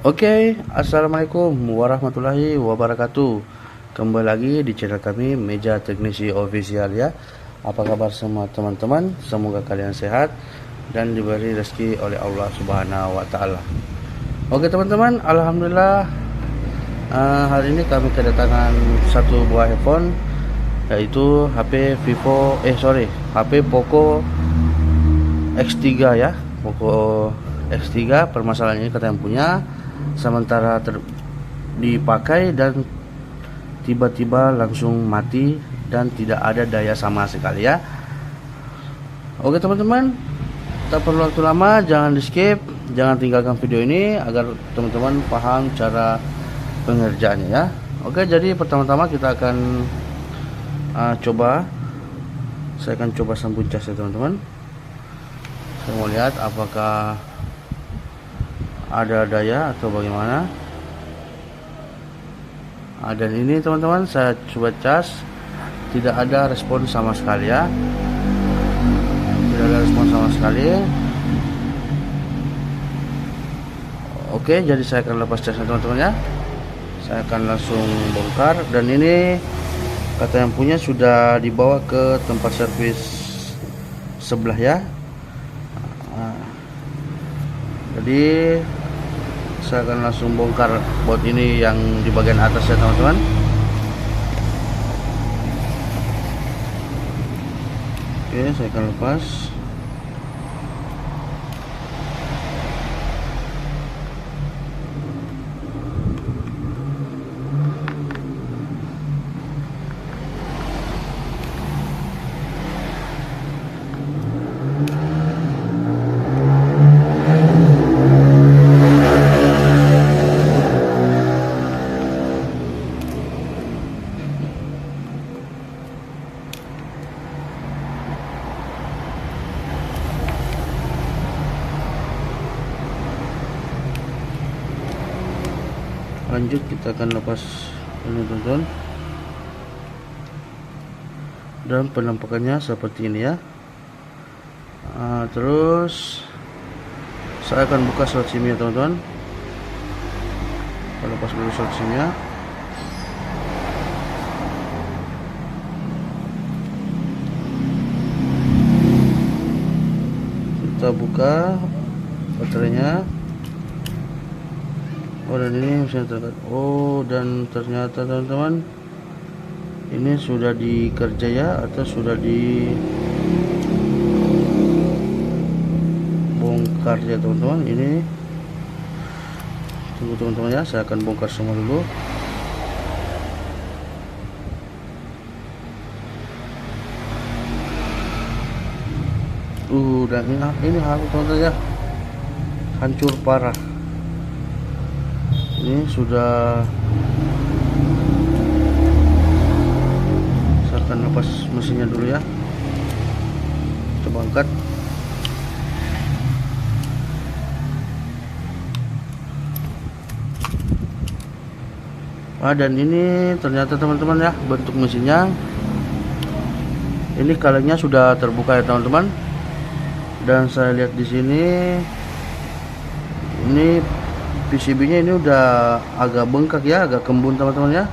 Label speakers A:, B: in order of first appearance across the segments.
A: Oke, assalamualaikum warahmatullahi wabarakatuh. Kembali lagi di channel kami Meja Teknisi Official ya. Apa kabar semua teman-teman? Semoga kalian sehat dan diberi rezeki oleh Allah Subhanahu wa taala. Oke teman-teman, alhamdulillah hari ini kami kedatangan satu buah handphone, yaitu HP Poco X3 ya. Poco X3, permasalahannya kata yang punya sementara dipakai dan tiba-tiba langsung mati dan tidak ada daya sama sekali ya. Oke teman-teman, tak perlu waktu lama, jangan di skip, jangan tinggalkan video ini agar teman-teman paham cara pengerjaannya ya. Oke, jadi pertama-tama kita akan saya akan coba sambung cas ya teman-teman. Saya mau lihat apakah ada daya atau bagaimana. Dan ini teman-teman, saya coba cas, tidak ada respon sama sekali ya, tidak ada respon sama sekali. Oke, jadi saya akan lepas casnya teman-teman ya. Saya akan langsung bongkar, dan ini kata yang punya sudah dibawa ke tempat servis sebelah ya. Jadi saya akan langsung bongkar baut ini yang di bagian atas ya teman-teman. Oke, saya akan lepas. Lanjut, kita akan lepas ini teman-teman, dan penampakannya seperti ini ya. Terus saya akan buka slot SIM-nya teman-teman. Kita lepas dulu slot SIM-nya. Kita buka baterainya. Dan ini bisa terlihat. Dan ternyata teman-teman, ini sudah dikerja ya, atau sudah dibongkar ya teman-teman. Ini tunggu teman-teman ya, saya akan bongkar semua dulu. Dan ini harus teman-teman ya, hancur parah. Ini sudah, saya akan lepas mesinnya dulu ya. Coba angkat. Dan ini ternyata teman-teman ya, bentuk mesinnya. Ini kalengnya sudah terbuka ya teman-teman. Dan saya lihat di sini, ini PCB-nya ini udah agak bengkak ya, agak kembun teman-teman ya.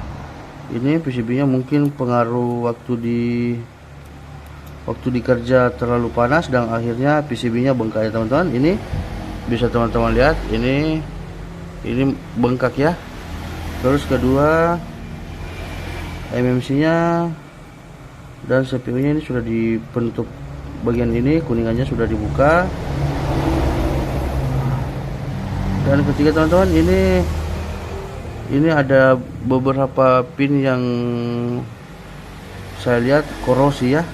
A: Ini PCB-nya mungkin pengaruh waktu dikerja terlalu panas dan akhirnya PCB-nya bengkak ya teman-teman. Ini bisa teman-teman lihat, ini bengkak ya. Terus kedua, MMC-nya dan CPU-nya ini sudah di penutup bagian ini, kuningannya sudah dibuka. Dan ketiga teman-teman, ini ada beberapa pin yang saya lihat korosi ya.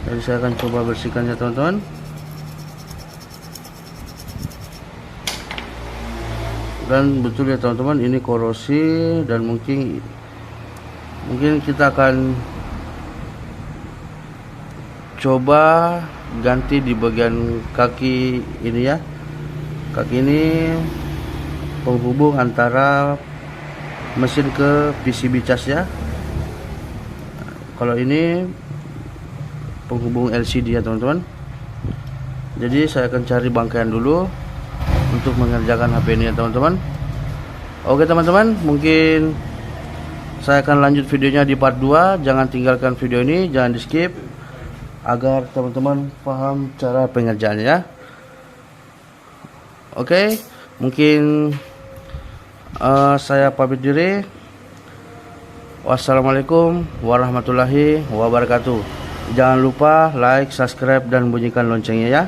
A: Jadi saya akan coba bersihkannya teman-teman. Dan betul ya teman-teman, ini korosi, dan mungkin kita akan coba ganti di bagian kaki ini ya. Kaki ini penghubung antara mesin ke PCB cas ya. Kalau ini penghubung LCD ya teman-teman. Jadi saya akan cari bangkaian dulu untuk mengerjakan HP ini ya teman-teman. Oke teman-teman, mungkin saya akan lanjut videonya di part 2. Jangan tinggalkan video ini, jangan di skip, agar teman-teman paham cara pengerjaannya ya. Oke, mungkin saya pamit diri. Wassalamualaikum warahmatullahi wabarakatuh. Jangan lupa like, subscribe, dan bunyikan loncengnya ya.